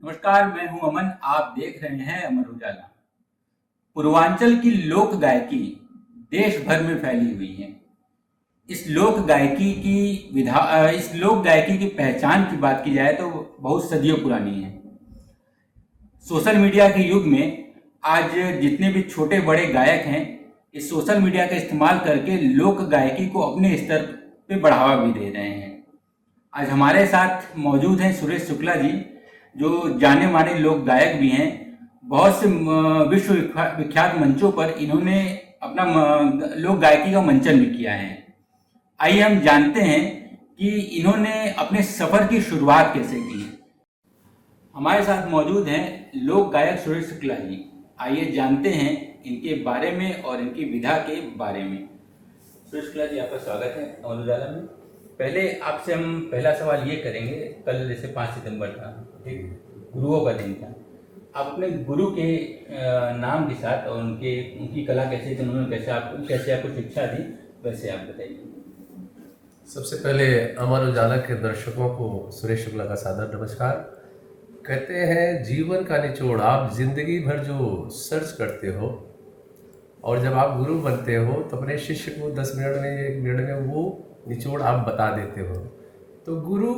नमस्कार, मैं हूं अमन। आप देख रहे हैं अमर उजाला। पूर्वांचल की लोक गायकी देश भर में फैली हुई है। इस लोक गायकी की पहचान की बात की जाए तो बहुत सदियों पुरानी है। सोशल मीडिया के युग में आज जितने भी छोटे बड़े गायक हैं, इस सोशल मीडिया का इस्तेमाल करके लोक गायकी को अपने स्तर पे बढ़ावा भी दे रहे हैं। आज हमारे साथ मौजूद हैं सुरेश शुक्ला जी, जो जाने माने लोक गायक भी हैं। बहुत से विश्व विख्यात मंचों पर इन्होंने अपना लोक गायकी का मंचन भी किया है। आइए हम जानते हैं कि इन्होंने अपने सफर की शुरुआत कैसे की। हमारे साथ मौजूद हैं लोक गायक सुरेश शुक्ला जी। आइए जानते हैं इनके बारे में और इनकी विधा के बारे में। सुरेश शुक्ला जी, आपका स्वागत है अमर उजाला में। पहले आपसे हम पहला सवाल ये करेंगे, कल जैसे 5 सितंबर था, एक गुरुओं का दिन था। आप अपने गुरु के नाम के साथ और उनकी कला कैसे थी, उन्होंने कैसे आपको शिक्षा दी, वैसे आप बताइए। सबसे पहले अमर उजाला के दर्शकों को सुरेश शुक्ला का सादर नमस्कार। कहते हैं जीवन का निचोड़ आप जिंदगी भर जो सर्च करते हो और जब आप गुरु बनते हो तो अपने शिष्य को 10 मिनट में 1 मिनट में वो निचोड़ आप बता देते हो। तो गुरु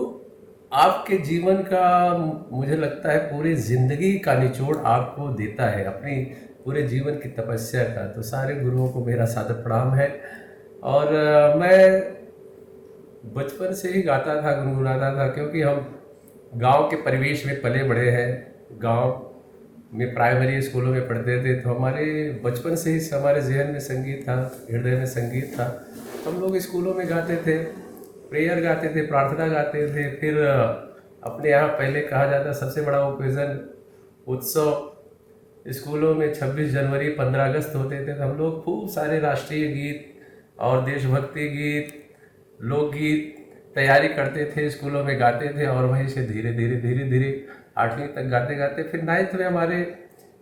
आपके जीवन का, मुझे लगता है पूरी ज़िंदगी का निचोड़ आपको देता है, अपनी पूरे जीवन की तपस्या का। तो सारे गुरुओं को मेरा सादर प्रणाम है। और मैं बचपन से ही गाता था, गुनगुनाता था, क्योंकि हम गांव के परिवेश में पले बड़े हैं। गांव में प्राइमरी स्कूलों में पढ़ते थे, तो हमारे बचपन से ही हमारे जहन में संगीत था, हृदय में संगीत था। हम लोग स्कूलों में गाते थे, प्रेयर गाते थे, प्रार्थना गाते थे। फिर अपने यहाँ पहले कहा जाता सबसे बड़ा ओकेज़न उत्सव स्कूलों में 26 जनवरी 15 अगस्त होते थे। तो हम लोग खूब सारे राष्ट्रीय गीत और देशभक्ति गीत, लोकगीत तैयारी करते थे, स्कूलों में गाते थे। और वहीं से धीरे धीरे 8वीं तक गाते गाते फिर 9th में हमारे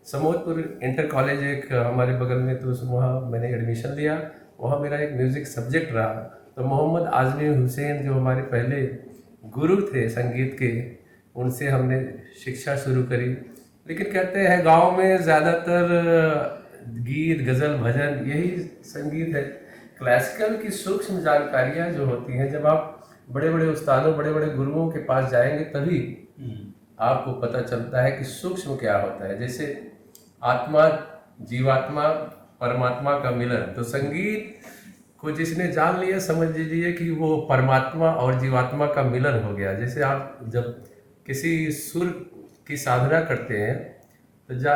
समोदपुर इंटर कॉलेज एक हमारे बगल में, तो वहाँ मैंने एडमिशन लिया। वहाँ मेरा एक म्यूज़िक सब्जेक्ट रहा। तो मोहम्मद आज़मी हुसैन जो हमारे पहले गुरु थे संगीत के, उनसे हमने शिक्षा शुरू करी। लेकिन कहते हैं गांव में ज़्यादातर गीत, गज़ल, भजन यही संगीत है। क्लासिकल की सूक्ष्म जानकारियाँ जो होती हैं, जब आप बड़े बड़े उस्तादों, बड़े बड़े गुरुओं के पास जाएंगे तभी आपको पता चलता है कि सूक्ष्म क्या होता है। जैसे आत्मा, जीवात्मा, परमात्मा का मिलन। तो संगीत को जिसने जान लिया, समझ लीजिए कि वो परमात्मा और जीवात्मा का मिलन हो गया। जैसे आप जब किसी सुर की साधना करते हैं तो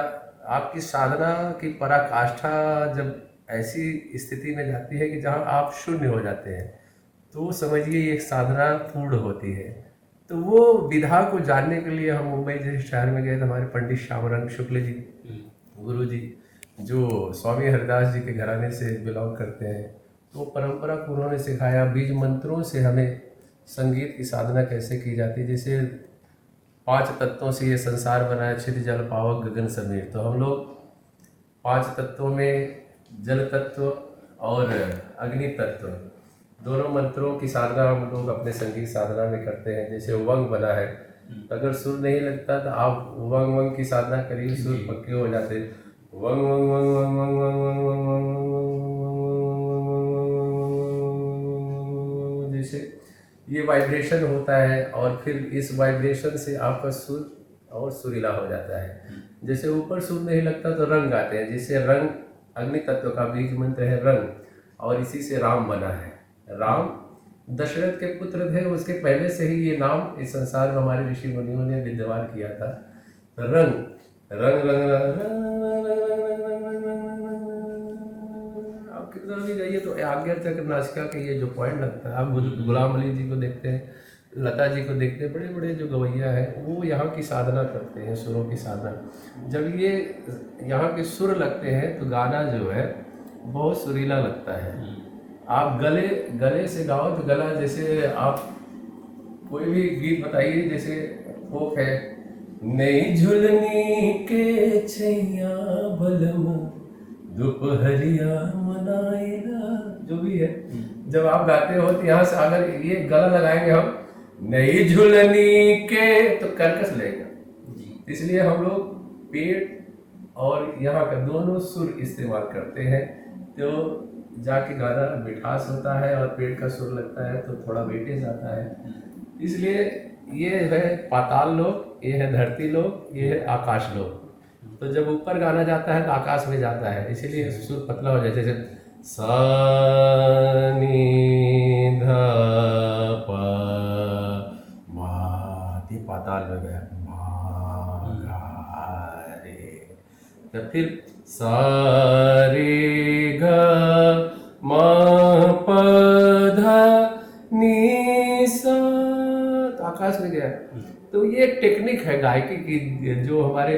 आपकी साधना की पराकाष्ठा जब ऐसी स्थिति में जाती है कि जहाँ आप शून्य हो जाते हैं, तो वो समझिए एक साधना पूर्ण होती है। तो वो विधा को जानने के लिए हम मुंबई जैसे शहर में गए थे। हमारे पंडित श्यामरंग शुक्ल जी, गुरु जी, जो स्वामी हरिदास जी के घराने से बिलोंग करते हैं, तो परंपरा को उन्होंने सिखाया। बीज मंत्रों से हमें संगीत की साधना कैसे की जाती है। जैसे 5 तत्वों से ये संसार बना है, क्षिति जल पावक गगन समीर। तो हम लोग 5 तत्वों में जल तत्व और अग्नि तत्व, दोनों मंत्रों की साधना हम लोग अपने संगीत साधना में करते हैं। जैसे वंग बना है, अगर सुर नहीं लगता तो आप वंग वंग की साधना करिए, सुर पक्के हो जाते। वंग वंग वंग वंग वंग वंग वंग वंग वंग, जैसे ये वाइब्रेशन होता है। और फिर इस वाइब्रेशन से आपका सुर और सुरीला हो जाता है। जैसे ऊपर सुर नहीं लगता तो रंग गाते हैं। जैसे रंग अग्नि तत्व का बीज मंत्र है रंग, और इसी से राम बना है। राम दशरथ के पुत्र थे, उसके पहले से ही ये नाम इस संसार में हमारे ऋषि मुनियों ने विद्यमान किया था। रंग रंग रंग आप कितना भी जाइए तो आज्ञा चक्र नासिका के ये जो पॉइंट लगता है, आप गुलाम अली जी को देखते हैं, लता जी को देखते हैं, बड़े बड़े जो गवैया हैं वो यहाँ की साधना करते हैं, सुरों की साधना। जब ये यहाँ के सुर लगते हैं तो गाना जो है बहुत सुरीला लगता है। आप गले से गाओ तो गला, जैसे आप कोई भी गीत बताइए, जैसे फोक है, नई झुलनी के छैया बलम दोपहरिया मनाएगा, जो भी है, जब आप गाते हो तो यहाँ से अगर ये गला लगाएंगे हम, नई झुलनी के, तो कर्कश लगेगा। इसलिए हम लोग पेट और यहाँ का दोनों सुर इस्तेमाल करते हैं, तो जाके गाना मिठास होता है और पेट का सुर लगता है तो थोड़ा वेटेज आता है। इसलिए ये है पाताल लोक, ये है धरती लोक, ये है आकाश लोक। तो जब ऊपर गाना जाता है तो आकाश में जाता है, इसीलिए सुर पतला हो जाता है। जैसे सा नी ध प मा, ये पाताल में गया, मा गा रे, तब फिर सा रे ग म प ध नी सा, तो आकाश में गया। तो ये एक टेक्निक है गायकी की, जो हमारे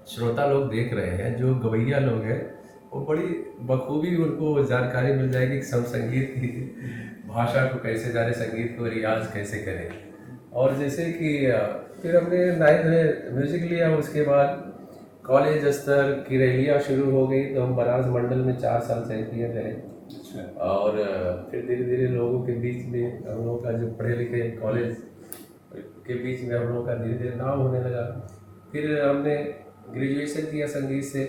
श्रोता लोग देख रहे हैं, जो गवैया लोग हैं, वो बड़ी बखूबी उनको जानकारी मिल जाएगी कि सब संगीत की भाषा को कैसे जाने, संगीत को रियाज कैसे करें। और जैसे कि फिर हमने 9th में म्यूजिक लिया, उसके बाद कॉलेज स्तर की रैलियाँ शुरू हो गई, तो हम बनारस मंडल में 4 साल चैंपियन रहे। और फिर धीरे धीरे लोगों के बीच में हम लोगों का जो पढ़े लिखे कॉलेज के बीच में हम लोगों का धीरे धीरे नाम होने लगा। फिर हमने ग्रेजुएशन किया संगीत से,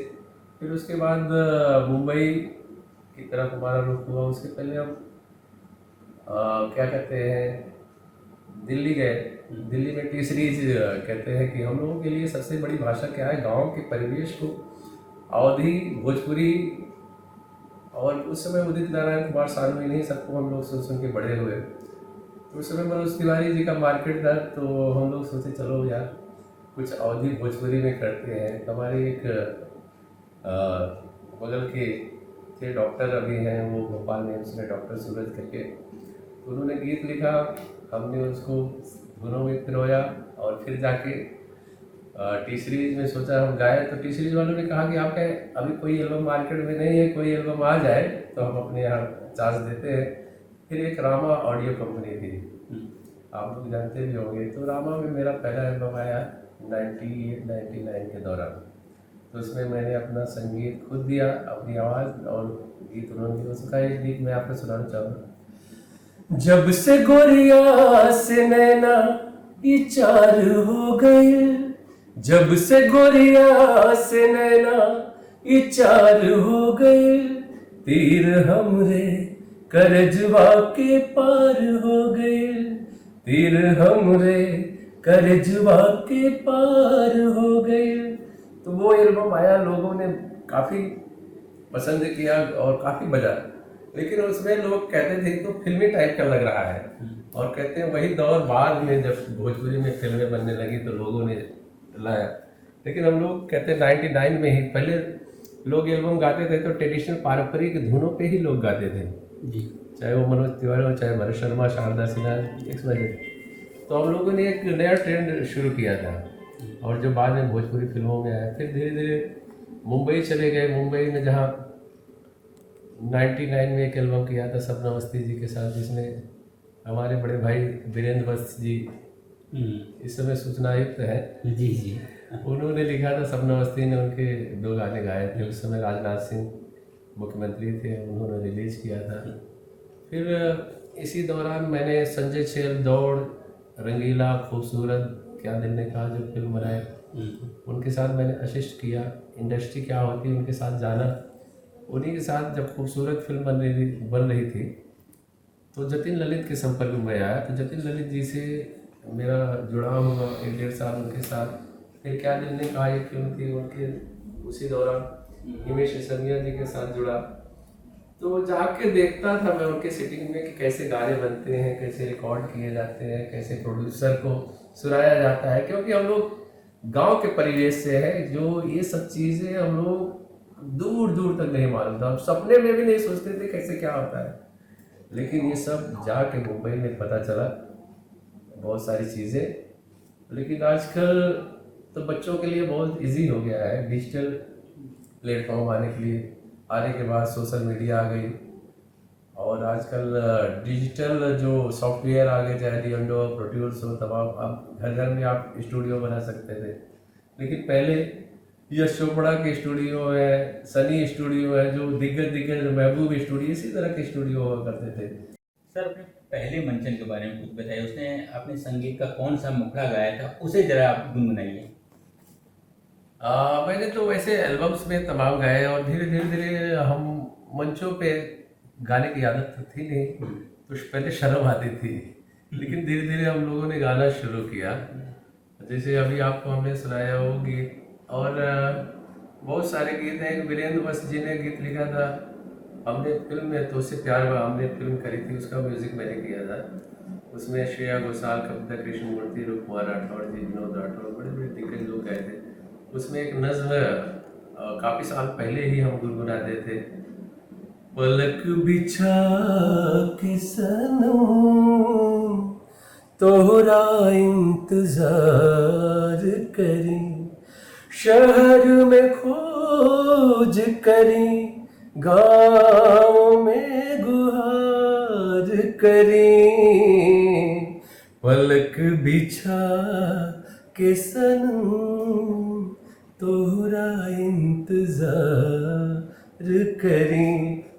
फिर उसके बाद मुंबई की तरफ हमारा रुख हुआ। उसके पहले हम क्या कहते हैं, दिल्ली गए। दिल्ली में टी सीरीज कहते हैं कि हम लोगों के लिए सबसे बड़ी भाषा क्या है, गांव के परिवेश को अवधी, भोजपुरी, और उस समय उदित नारायण कुमार सानू, नहीं सबको हम लोग सुन सुन के बड़े हुए। तो उस समय मनोज तिवारी जी का मार्केट था, तो हम लोग सोचे चलो यार कुछ अवधी भोजपुरी में करते हैं। तो हमारे एक बगल के थे डॉक्टर, अभी हैं वो भोपाल में, उसने डॉक्टर सूरज करके, तो उन्होंने गीत लिखा, हमने उसको धुनों में पिरोया और फिर जाके टी सीरीज में सोचा हम गाए। तो टी सीरीज वालों ने कहा कि आपका अभी कोई एल्बम मार्केट में नहीं है, कोई एल्बम आ जाए तो हम अपने यहाँ चार्ज देते हैं। फिर एक रामा ऑडियो कंपनी थी, आप लोग जानते भी होंगे। तो रामा में मेरा पहला एल्बम आया 98-99 के दौरान। तो उसमें मैंने अपना संगीत खुद दिया, अपनी आवाज़, और गीत उन्होंने दिया। उसका एक गीत मैं आपको सुनाना चाहूँगा। जब से गोरिया से नैना ये चार हो गए, जब से गोरिया से नैना ये चार हो गए, तीर हमरे करजवा के पार हो गए, तीर हमरे करजवा के पार हो गए। तो वो एल्बम आया, लोगों ने काफ़ी पसंद किया और काफ़ी बजा, लेकिन उसमें लोग कहते थे तो फिल्मी टाइप का लग रहा है, और कहते हैं वही दौर बाद में जब भोजपुरी में फिल्में बनने लगी तो लोगों ने लाया। लेकिन हम लोग कहते हैं 99 में ही, पहले लोग एल्बम गाते थे तो ट्रेडिशनल पारंपरिक धुनों पे ही लोग गाते थे जी, चाहे वो मनोज तिवारी हो, चाहे भरत शर्मा, शारदा सिन्हा, तो हम लोगों ने एक नया ट्रेंड शुरू किया था, और जो बाद में भोजपुरी फिल्मों में आया। फिर धीरे धीरे मुंबई चले गए। मुंबई में जहाँ 99 में एक एल्बम किया था सपना अवस्थी जी के साथ, जिसमें हमारे बड़े भाई वीरेंद्र वस्त जी इस समय सूचना आयुक्त है जी जी, उन्होंने लिखा था। सपना अवस्थी ने उनके 2 गाने गाए थे। उस समय राजनाथ सिंह मुख्यमंत्री थे, उन्होंने रिलीज किया था। फिर इसी दौरान मैंने संजय छेल, दौड़, रंगीला, खूबसूरत, क्या दिल ने कहा जो फिल्म बनाए, उनके साथ मैंने असिस्ट किया। इंडस्ट्री क्या होती है उनके साथ जाना। उन्हीं के साथ जब खूबसूरत फिल्म बन रही थी तो जतिन ललित के संपर्क में आया। तो जतिन ललित जी से मेरा जुड़ाव हुआ 1-1.5 साल उनके साथ। फिर क्या दिल ने कहा एक फिल्म थी उनके, उसी दौरान हिमेश रेशमिया जी के साथ जुड़ा। तो जाके देखता था मैं उनके सिटिंग में कि कैसे गाने बनते हैं, कैसे रिकॉर्ड किए जाते हैं, कैसे प्रोड्यूसर को सुनाया जाता है, क्योंकि हम लोग गांव के परिवेश से हैं। जो ये सब चीज़ें हम लोग दूर दूर तक नहीं मालूम था, सपने में भी नहीं सोचते थे कैसे क्या होता है। लेकिन ये सब जाके मुंबई में पता चला बहुत सारी चीज़ें। लेकिन आजकल तो बच्चों के लिए बहुत इजी हो गया है, डिजिटल प्लेटफॉर्म आने के बाद सोशल मीडिया आ गई, और आजकल डिजिटल जो सॉफ्टवेयर आ गए, चाहे लियोंडो, प्रोड्यूस हो, तमाम आप घर घर में आप स्टूडियो बना सकते थे। लेकिन पहले यश चोपड़ा के स्टूडियो है, सनी स्टूडियो है, जो दिग्गज महबूब स्टूडियो, इसी तरह के स्टूडियो हुआ करते थे। सर अपने पहले मंचन के बारे में कुछ बताइए, उसने अपने संगीत का कौन सा मुखड़ा गाया था, उसे जरा आप गुनगुनाइए। मैंने तो वैसे एल्बम्स में तमाम गाए और धीरे धीरे धीरे हम मंचों पे गाने की आदत तो थी नहीं, तो पहले शर्म आती थी, लेकिन धीरे धीरे हम लोगों ने गाना शुरू किया। जैसे अभी आपको हमने सुनाया वो गीत, और बहुत सारे गीत हैं। वीरेंद्र वस्त जी ने गीत लिखा था, हमने फिल्म में तो उससे प्यार हुआ हमने फिल्म करी थी, उसका म्यूजिक मैंने किया था। उसमें श्रेया घोषाल, कविता कृष्णमूर्ति, रूप कुमार राठौड़ जी, विनोद राठौड़, बड़े बड़े दिग्गज लोग गए थे। उसमें एक नज्म काफी साल पहले ही हम गुनगुनाते थे, पलक बिछा के सनम तोहरा इंतजार करें, शहर में खोज करें, गाँव में गुहार करें, पलक बिछा के सनम तोहरा इंतजार करें।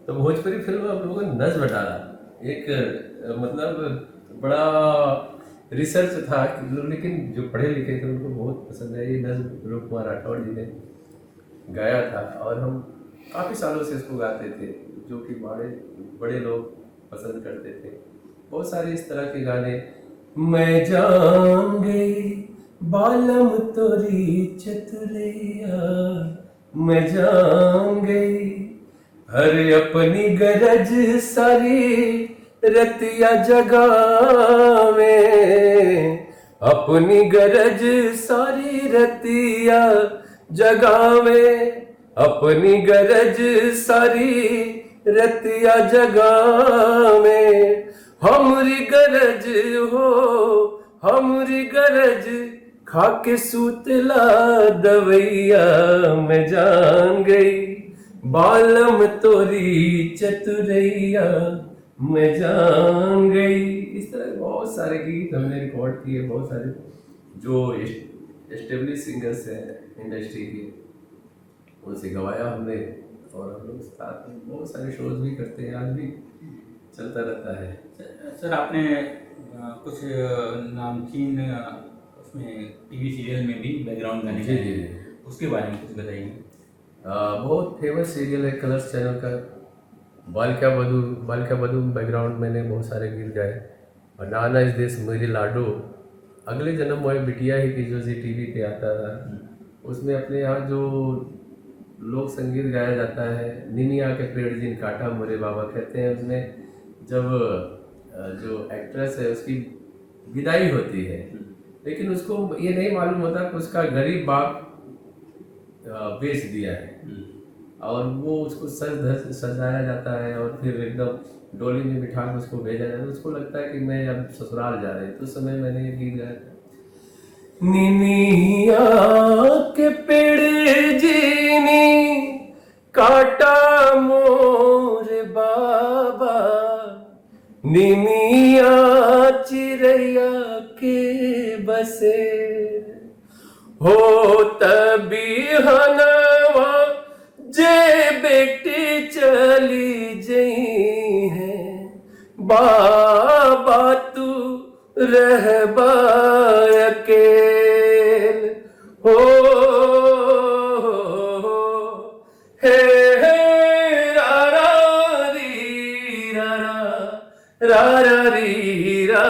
तो भोजपुरी फिल्म में हम लोगों ने नज्म डाला, एक मतलब बड़ा रिसर्च था कि लेकिन जो पढ़े लिखे थे उनको बहुत पसंद है। ये नज्म रूप कुमार राठौड़ जी ने गाया था और हम काफ़ी सालों से इसको गाते थे, जो कि बड़े बड़े लोग पसंद करते थे। बहुत सारे इस तरह के गाने, मैं जान गई बालम तोरी चतुरैया, मैं जान गई हर अपनी गरज सारी रतिया जगावे, अपनी गरज सारी रतिया जगावे, अपनी गरज सारी रतिया जगावे, हमरी गरज हो हमरी गरज खाके सूतला दवैया, मैं जान गई बालम तोरी चतुरैया, मैं जान गई। इस तरह बहुत सारे गीत हमने रिकॉर्ड किए, बहुत सारे जो एस्टेब्लिश सिंगर्स हैं इंडस्ट्री के, उनसे गवाया हमने। और हम लोग साथ में बहुत सारे शोज भी करते हैं, आज भी चलता रहता है। सर आपने कुछ नामचीन उसमें टीवी सीरियल में भी बैकग्राउंड गाने जी जी, उसके बारे में कुछ बताइए। बहुत फेमस सीरियल है कलर्स चैनल का, बालिका बधू। बालिका बधू बैकग्राउंड मैंने बहुत सारे गीत गाए, और नाना इस देश मेरी लाडो, अगले जन्म मोए बिटिया ही की, जो जी टीवी पे आता था, उसमें अपने यहाँ जो लोक संगीत गाया जाता है, निमिया के पेड़ जिन काटा मोरे बाबा कहते हैं। उसमें जब जो एक्ट्रेस है उसकी विदाई होती है, लेकिन उसको ये नहीं मालूम होता कि उसका गरीब बाप बेच दिया है, और वो उसको सजाया जाता है और फिर एकदम डोली में बिठा के उसको भेजा जाता है। उसको लगता है कि मैं अब ससुराल जा रही, तो उस समय मैंने ये गीत गाया था, निमिया के पेड़ जीनी काटा मोर बाबा, निमिया चिड़ैया के बसे, हो तभी हनवा जे बेटी चली जई है, बाबा तू रहबा अकेल, हो हे रा रा री रा रा रा री रा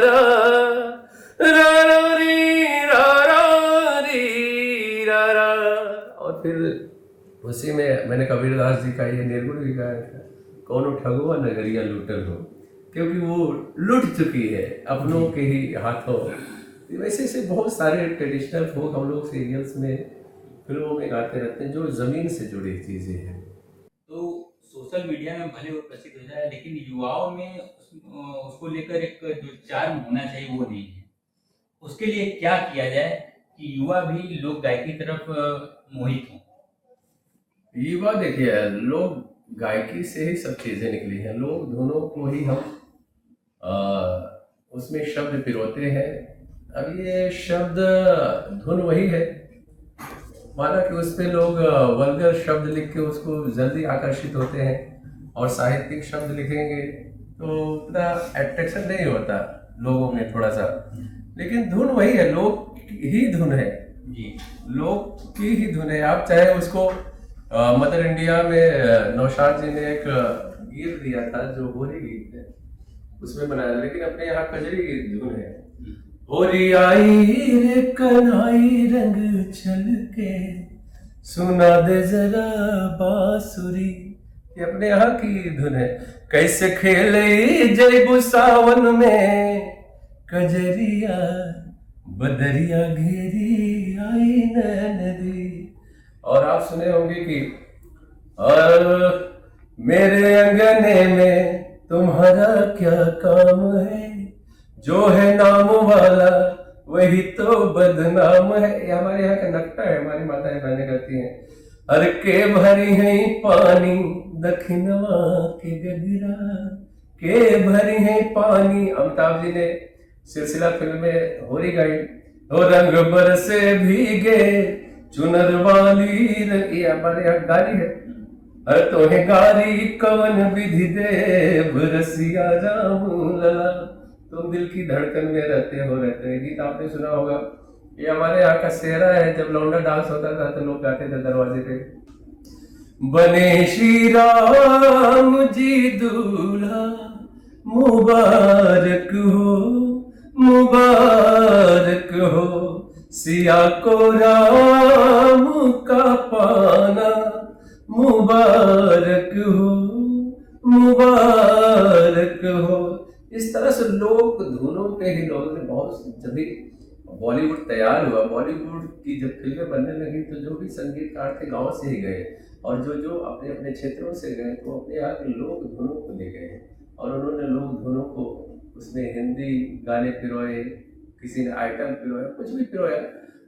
रा रा रा री रा रा री रा रा। और फिर उसी में मैंने कबीरदास जी का ये निर्गुण भी गाया था, कौन ठगुआ नगरिया लूटल हो, क्योंकि वो लूट चुकी है अपनों के ही हाथों। वैसे से बहुत सारे ट्रेडिशनल फोक हम लोग सीरियल्स में, फिल्मों में गाते रहते हैं, जो ज़मीन से जुड़ी चीज़ें हैं। तो सोशल मीडिया में भले वो प्रसिद्ध हो जाए, लेकिन युवाओं में उसको लेकर एक जो चार्म होना चाहिए वो नहीं है। उसके लिए क्या किया जाए कि युवा भी लोक गायकी की तरफ मोहित हों? युवा देखिए, लोग गायकी से ही सब चीज़ें निकली हैं, लोग धुनों को ही हम उसमें शब्द पिरोते हैं। अब ये शब्द धुन वही है, माना कि उस पे लोग वल्गर शब्द लिख के उसको जल्दी आकर्षित होते हैं, और साहित्यिक शब्द लिखेंगे तो उतना अट्रैक्शन नहीं होता लोगों में थोड़ा सा, लेकिन धुन वही है, लोग ही धुन है। जी। लोग की ही धुन है। आप चाहे उसको मदर इंडिया में नौशाद जी ने एक गीत दिया था जो होली गीत है, उसमें बनाया, लेकिन अपने यहाँ कजरी की धुन है। होली आई रे कन्हई रंग छलके, सुना दे जरा बांसुरी, ये अपने यहाँ की धुन है। कैसे खेले जयबु सावन में कजरिया, बदरिया घेरी आई नदी। और आप सुने होंगे कि मेरे अंगने में तुम्हारा क्या काम है, जो है नाम वाला वही तो बदनाम है। ये हमारे यहाँ का नक्शा है, हमारी माताएं बहनें करती हैं। हर के भरी है पानी दक्षिणवा के गगरा, के भरी है पानी। अमिताभ जी ने सिलसिला फिल्म में होली गाई, हो रंग बरसे भीगे चुनर वाली ये हमारे यहाँ गाली है। अरे तो है गारी कवन विधि देव रसिया राम लला, तुम दिल की धड़कन में रहते हो। गीत आपने सुना होगा, ये हमारे यहाँ का सेहरा है। जब लौंडा डांस होता था तो लोग गाते थे दरवाजे पे, बने श्री राम जी दूल्हा मुबारक हो, मुबारक हो, सिया को राम का पाना मुबारक हो, मुबारक हो। इस तरह से लोग धुनों पे ही लोगों ने बहुत, जब भी बॉलीवुड तैयार हुआ, बॉलीवुड की जब फिल्में बनने लगी तो जो भी संगीतकार थे गांव से ही गए, और जो जो अपने अपने क्षेत्रों से गए तो अपने यहाँ के लोग धुनों को ले गए, और उन्होंने लोग धुनों को उसमें हिंदी गाने पिरोए, किसी ने आइटम पिरोया, कुछ भी पिरोया,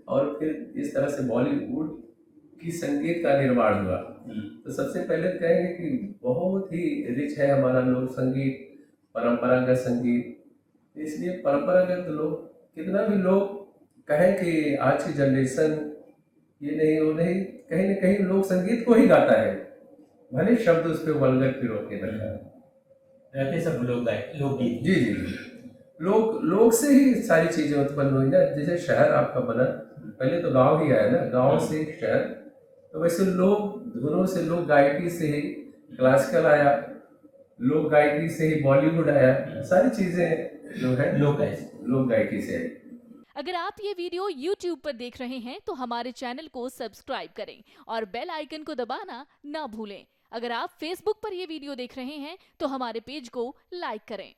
और फिर इस तरह से बॉलीवुड की संगीत का निर्माण हुआ। तो सबसे पहले कहेंगे कि बहुत ही रिच है हमारा लोक संगीत, परंपरागत संगीत। इसलिए परंपरागत लोग, कितना भी लोग कहें कि आज की जनरेशन ये नहीं वो नहीं, कहीं ना कहीं लोक संगीत को ही गाता है, भले शब्द उस पर वल्गर पिरो के रखा रहते सब लोग गाए लोकगीत। जी जी जी, लोग से ही सारी चीजें उत्पन्न हुई ना। जैसे शहर आपका बना, पहले तो गांव ही आया ना, गांव से शहर, तो वैसे लोग धुनों से, लोग गायकी से ही क्लासिकल आया, लोग गायकी से ही बॉलीवुड आया, सारी चीजें जो है लोग गायकी से आई। अगर आप ये वीडियो YouTube पर देख रहे हैं तो हमारे चैनल को सब्सक्राइब करें और बेल आइकन को दबाना ना भूलें। अगर आप Facebook पर ये वीडियो देख रहे हैं तो हमारे पेज को लाइक करें।